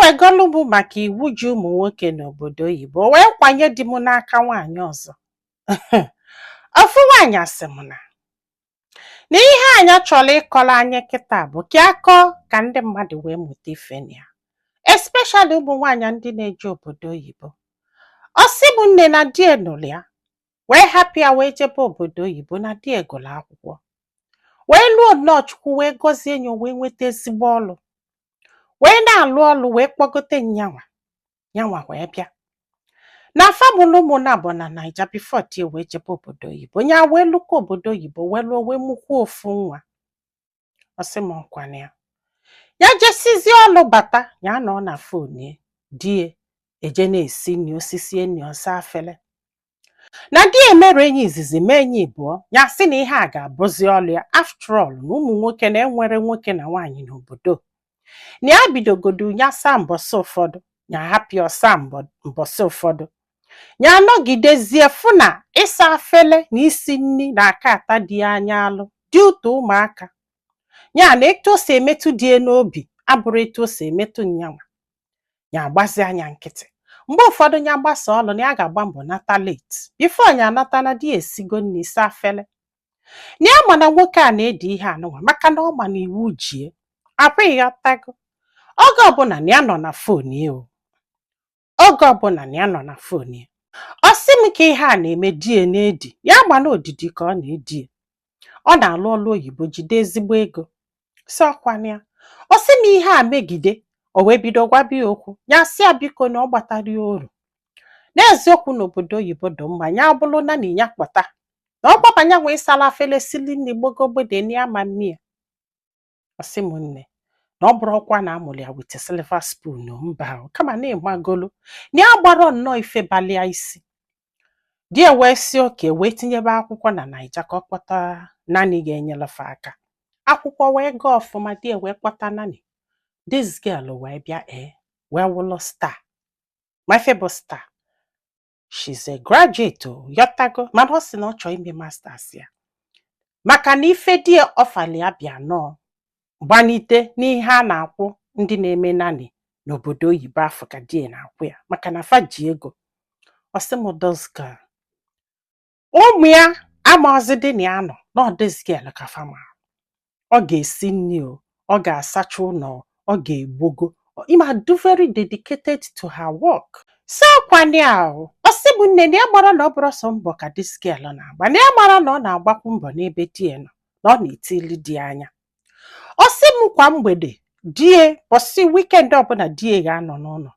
ewegolu bụ maka iwu ji ụmụ nwoke n'obodo oyibo wee kwanye di m n'aka nwaanyị ọzọ. Ofu nwaanyị asị m na ihe anya chọrọ ịkọrọ anyị kịta bụ ka ndị mmadụ wee mụta ife na ya, especially ụmụ nwaanyị ndị na-eje obodo oyibo. Ọ sị m nne na di nụrụ ya wee hapụ ya wee jebe obodo oyibo na di gụrụ akwụkwọ wee lụọ nnọọ Chukwu wee gọzie enyi wee nweta ezigbo ọrụ wee na-alụ ọrụ wee kpọgote nyanwa wee bịa na famụlụ ụmụnna bụ na Naija bifo di wee jebe obodo oyibo. Nya wee lụkwa obodo oyibo wee lụọ wee mụkwa ofu nwa. Ọ sị m ọkwana ya jesizie ọlụ bata ya nọ na fon die eje na-esi nri osisi enyi ọsa afele na di emere enyi izizi mee enyi ịbụọ ya sị na ihe a ga-abụzi ọlụ ya. After all, na ụmụ nwoke na enwere nwoke na nwaanyị n'obodo na ya bidogodu ya saa mbọsị ụfọdụ ya hapụ ọsa mbọsị ụfọdụ ya nọgidezie fụ na ịsa afele na isi nri na aka ata dị anya alụ dị ụtọ ụmụaka ya na etu o si emetụ die n'obi abụrụ etu o si emetụ nyanwa ya agbazi anya nkịtị. Mgbe ụfọdụ ya gbasa ọlụ na ya ga-agba mbọ nata late bifo ya nata na di esigo nri saa afele na ya ma na nwoke a na-edi ihe anụnwa maka na ọ ma na iwu jie apụghị ya tago. Oge ọbụla na ya nọ na fon oge ọbụla na ya nọ na fon ọ sị m ka ihe a na-eme die na-edi ya ma na odidi ka ọ na-edi ọ na-alụ ọlụ oyibo jide ezigbo ego si ọkwana ya. Ọ sị m ihe a megide o wee bido gwabi okwu ya sị ya biko na ọ gbatara ya oru n'eziokwu n'obodo oyibo dị mma ya bụrụ na ya kpọta na ọ gbabanya wee sala afele sili nri gbogogbede na ya ma mmiri. Ọ sị m nne na ọ bụrụkwa na amụrụ ya wit silver spoon mba kama na ịmagolu na ya gbara nnọọ ife balia isi. Di wee si oke wee tinyebe akwụkwọ na Naija ka ọ kpọta nani ga-enyelefe aka. Akwụkwọ wee gaa ọfụma di wee kpọta nani. This girl wee bịa wee wụlụ star. My favorite star. She's a graduate yotago mana ọ sị na ọ chọọ ime masters ya maka na ife di ọfali ya bịa nọọ gbanite n'ihe a na-akwụ ndị na-eme nani n'obodo oyibo afọ ka di na-akwụ ya maka na fa ji ego. Ọ sị m those girl ụmụ ya amazi dị na ya nọ na this girl ka fama ọ ga-esi nri ọ ga-asacha ụlọ ọ ga-egbogo ima do very dedicated to her work. So kwani ahụ ọ sị bụ nne na ya mara na ọ bụrụ sọ mbọ ka this girl na-agba na ya mara na ọ na-agbakwu mbọ n'ebe di nọ na ọ na-etili di anya. Ọ sị m kwa mgbede die bọsị weekend ọbụla die ga-anọ n'ụlọ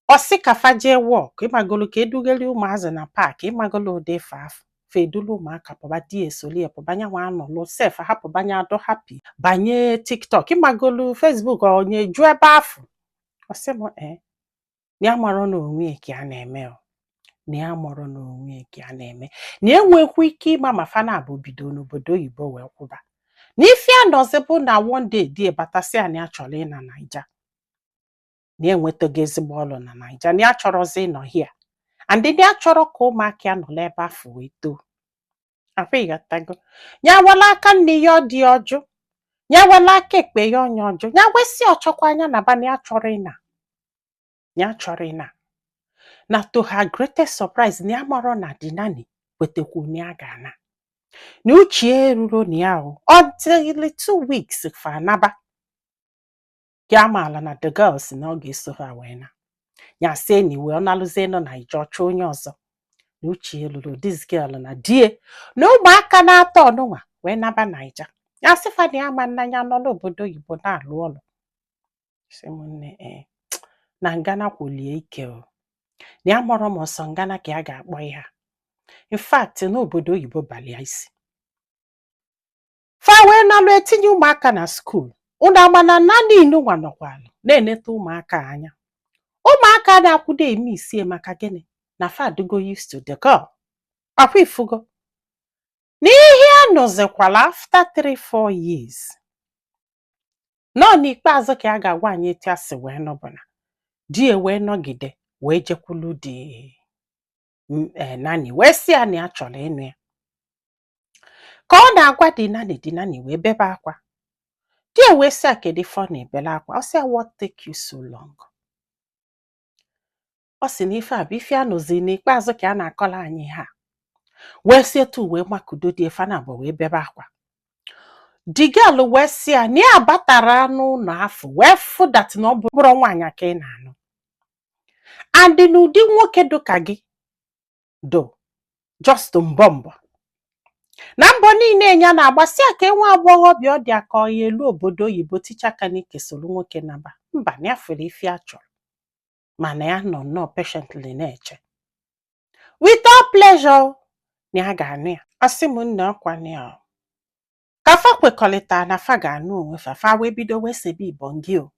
ọ sị ka fa jee work ịmagolo ka edugeli ụmụazị na paakị ịmagolo ụdị ife afọ fedulu ụmụaka pụba di esoli pụbanya nwa anọlụ sef hapụbanya adọ happy banye TikTok ịmagolo Facebook onye ju ebe afọ. Ọ sị m na ya mara na onwe ka a na-eme na ya mara na onwe ka a na-eme na enwekwa ike ịma ma fa na-abụ bido n'obodo oyibo wee kwụba na ife a nọzi bụ na one day di batasị a na ya chọrọ ị na Naija na enwetago ezigbo ọrụ na Naija na ya chọrọzi ịnọ hia and ndị a chọrọ ka ụmụaka ya nọla ebe afọ wee too. Afịghọtago ya wela aka nne ya ọ dị ọjụ ya wela aka ekpe ya ọnya ọjụ ya wesị ọchọkwa anya na bana ya chọrọ ịna na to her greatest surprise na ya mara na di nani kwetekwu na ya ga-ana na uche ruru na ya until 2 weeks fa anaba ya maala na the girls na ọ ga-eso ha wee na ya sị enyi wee ọ nalụzie nọ na ije ọchụ onye ọzọ na uche ruru this girl na die na ụmụaka na-atọ ọnụnwa wee naba Naija ya sịfa na ya ma nna ya nọ n'obodo oyibo na-alụ ọlụ. Sị m nne na ngana kwulie ike na ya mọrọ m ọsọ ngana ka ya ga-akpọ ihe. In fact n'obodo oyibo balia isi fa wee nalụ etinye ụmụaka na skuul ụnụ amana nani inụnwa nọkwalụ na-eneta ụmụaka anya. Ụmụaka na-akwụdo eme isie maka gịnị na fa adịgo used to the girl. Akwa ifugo n'ihe a nọzikwala after 3-4 years nọ n'ikpeazụ ka a ga-agwa anyị etu a si wee nọbụna di wee nọgide wee jekwulu di nani wee sị ya na ya chọrọ ịnụ ya ka ọ na-agwa di nani wee bebe akwa di wee sị ya kedu ife ọ na-ebele akwa. Ọ sị ya what take you so long ọ sị na ife a bụ ife anọzi n'ikpeazụ ka a na-akọla anyị ha wee si etu wee makudo dị efe na-abụ wee bebe akwa digalụ wee si ya na ya batara n'ụlọ afọ wee fụdat na ọ bụrụ nwaanyị ka ị na-anụ andị n'ụdị nwoke dụka gị do just mbọ na mbọ niile nya na-agbasi aka nwa agbọghọbịa ọ dị aka ọya elu obodo oyibo ticha aka n'ike soro nwoke naba mba na ya fere ife a chọrọ mana ya nọ nnọọ patiently na-eche with all pleasure na ya ga-anụ ya asị m nne ọkwa ya ka fa kwekọrịta na fa ga-anụ onwe fa wee bido wee sebe ibọn gị o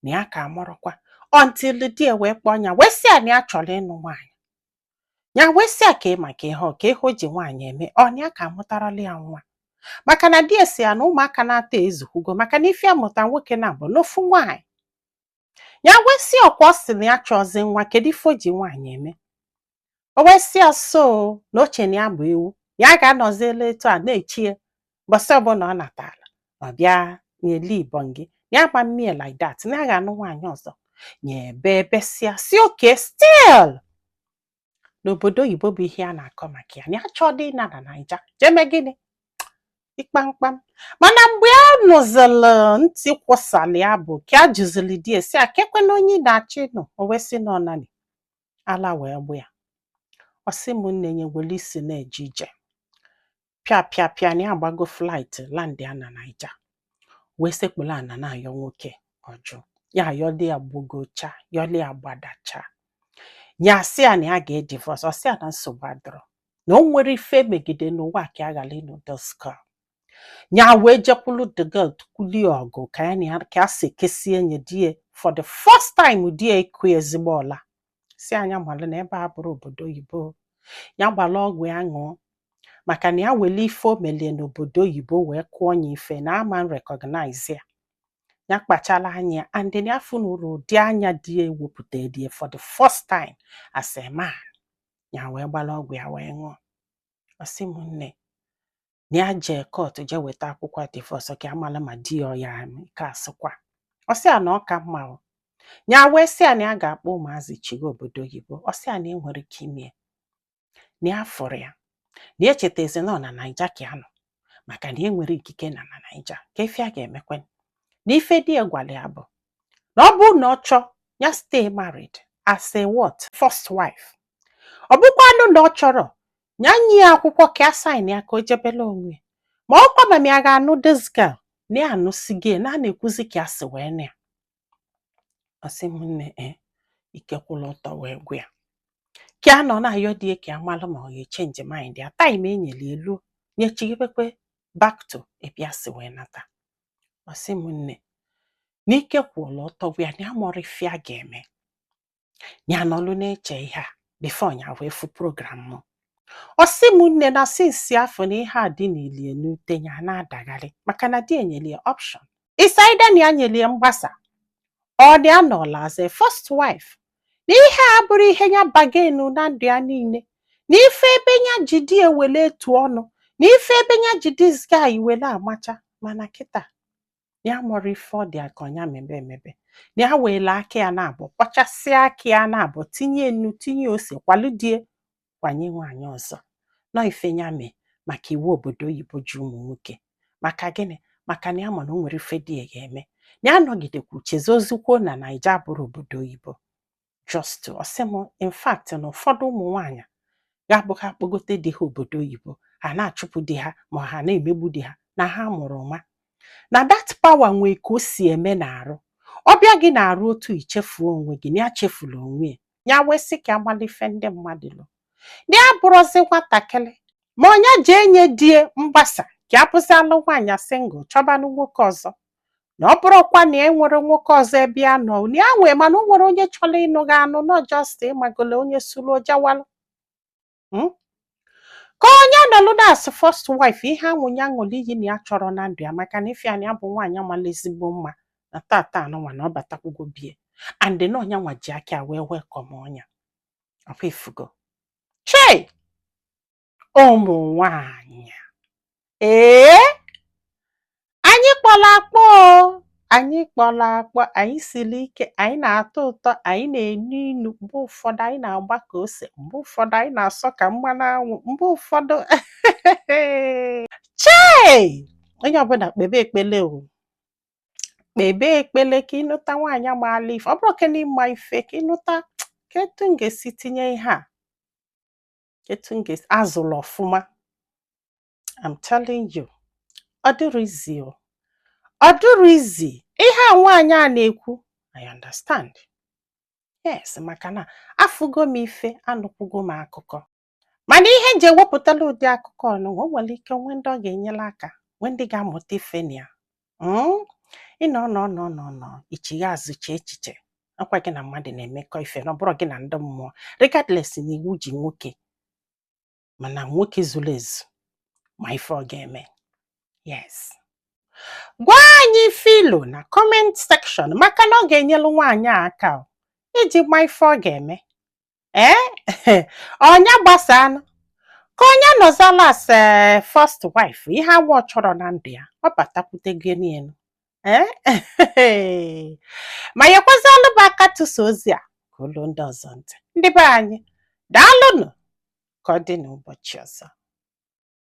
na ya ka amụrụkwa until di wee kpọọ ya wee sị ya na ya chọrọ ịnụ nwaanyị ya wee sị ya ka ị maka ihe ọ ka ihe o ji nwaanyị eme ọ na ya ka amụtarala ya nwa maka na di esi ya na ụmụaka na-ata ezuhugo maka na ife amụta nwoke na-abụ n'ofu nwaanyị ya wee sị ọkwa ọ sị na ya chọzi nwa kedu ife o ji nwaanyị eme o wee sị ya so na oche na ya bụ ewu ya ga-anọziela etu a na-echie mbọsị ọbụla ọ natala ọ bịa nyeli ibọn gị ya gba mmie like that na ya ga-anụ nwaanyị ọzọ nye ebe sịa si oke still n'obodo oyibo bụ ihe a na-akọ maka ya na ya chọọ dị na Naija jeme gịnị ikpamkpam mana mgbe a nụzịla ntị kwụsala ya bụ ka a jụzili di esi a kekwe na onye na-achị nọ o wee sị na ọnani ala wee gbụ ya ọ sị m nne nye were isi na-eje ije pịa na ya agbago flight land ya na Naija wee sekpụrụ ana na-ayọ nwoke ọjụ ya ayọli ya gbogocha yọli ya gbadacha ya sị ya na ya ga-edivorce ọ sị ya na nsogbu adọrọ na o nwere ife megide n'ụwa ka a ghara ịnụ doska ya wee jekwulu the girl tukwuli ọgụ ka ya na ya ka a si kesie nye die for the first time die ekwu ezigbo ọla si anya malụ na ebe a bụrụ obodo oyibo ya gbara ọgwụ ya ṅụọ maka na ya wele ife o melie n'obodo oyibo wee kụọ ya ife na ama recognize ya kpachala anya and ya funuru ụdị anya dị ewepụta die for the first time as a man ya wee gbara ọgwụ ya wee ṅụọ ọ sị m nne na ya jee court jee weta akwụkwọ divorce ka amala ma di ya ka asịkwa ọ sị ya na ọ ka mma ya wee sị ya na ya ga-akpọ ụmụazị chigo obodo oyibo ọ sị ya na enwere ike ime na ya fụrụ ya na echetezi nọ na Naija ka ya nọ maka na enwere ikike na Naija ka ife a ga-emekwe na ife di ya gwara ya bụ na ọ bụ na ọ chọọ ya stay married as a what first wife ọ bụkwanụ na ọ chọrọ ya nye akwụkwọ ka a sign ya ka o jebela onwe ma ọ kwa ma ya ga-anụ this girl na ya anụsi gị na a na-ekwuzi ka a si wee na ya ọ sị m nne ike kwụlụ ọtọ wee gwa ya ka a nọ na-ayọ die ka amalụ ma ọ ga-echenji mind ya time enyere elu nyechigibekwe back to ebe a si wee nata ọ sị m nne n'ike kwụlụ ọtọ gwa ya na ya mọrọ ife a ga-eme ya nọlụ na-eche ihe a before ya wee fụ program m ọ sị m nne na sinsi afọ na ihe a dị n'ilie n'ute ya na-adagharị maka na di enyere ya option isaida na ya nyere ya mgbasa ọ dị anọla as a first wife na ihe a bụrụ ihe ya bagenu na ndụ ya niile na ife ebe ya ji di ewele etu ọnụ na ife ebe ya ji dizga iwele amacha mana kịta ya mụrụ ife ọ dị aka ọnya mebe emebe na ya wele aka ya na-abụ kpọchasịa aka ya na-abụ tinye nnu tinye ose kwaludie kwanye nwaanyị ọzọ nọ ife ya mee maka iwu obodo oyibo ji ụmụ nwoke maka gịnị maka na ya ma na o nwere ife dị ya ga-eme ya anọgidekwu chezi ozikwuo na Naija bụrụ obodo oyibo just ọsịm in fact na ụfọdụ ụmụ nwaanyị ga-abụ ha kpogote di ha obodo oyibo ha na-achụpụ di ha ma ha na-emegbu di ha na ha mụrụ nwa na that power nwee ka o si eme na-arụ ọbịa gị na-arụ otu ichefuo onwe gị na ya chefula onwe ya wee sị ka agbalife ndị mmadụ lụ na ya bụrụzi nwatakịrị ma onye ji enye die mgbasa ka abụzi alụ nwaanyị single chọbanụ nwoke ọzọ na ọ bụrụkwa na e nwere nwoke ọzọ ebe ya nọ na ya nwee mana o nwere onye chọrọ ịnụ gị anụ nọ just ịmagolo onye suru ojawalụ ka onye nọlụ na-asị first wife ihe anwụnye aṅụlị iyi na ya chọrọ na ndụ ya maka na ife ya bụ nwaanyị amala ezigbo mma na tata anụnwa na ọ batakwugo bie and na ọnya nwa ji aka wee welcome ọnya ọkwa ifugo chei ụmụ nwaanyị anyị kpọrọ akpọ anyị kpọrọ akpọ, anyị siri ike, anyị na-atọ ụtọ, anyị na-enu inu, mgbe ụfọdụ anyị na-agba ka ose, mgbe ụfọdụ anyị na-asọ ka mmanụ anwụ, mgbe ụfọdụ chei! Onye ọbụla kpebe ekpele o. Kpebe ekpele ka ịnụta nwaanyị amaala ife. Ọ bụrụ na ịma ife ka ịnụta ka etu m ga-esi tinye ihe a, etu m ga-esi azụlụ ọfụma. I'm telling you, ọ dịrị izi o. Ọ dịrị izi. Ihe a nwaanyị a na-ekwu, I understand. Yes, maka na afụgo m ife, anụkwugo m akụkọ. Mana ihe nje wepụtala ụdị akụkọ ọnụ, o nwere ike nwe ndị ọ ga-enyela aka, nwe ndị ga-amụta ife na ya. Ịnọ ichigha azụ chee echiche. Akwa gị na mmadụ na-emekọ ife, na ọ bụrụ gị na ndị mmụọ, regardless na iwu ji nwoke. Mana nwoke zuru ezu ma ife ọ ga-eme. Yes. Gwa anyị ilu na comment section maka na ọ ga-enyelu nwaanyị aka iji ma ife ọ ga-eme. Ọnya gbasanụ ka onye nọzala as first wife, ihe agwọ chọrọ na ndụ ya, ọ batakwute gị niile. Ma nyekwazalụ bụ aka tụsa ozi a ka olu ndị ọzọ ntị. Ndị be anyị, daalụnụ ka ọ dị n'ụbọchị ọzọ.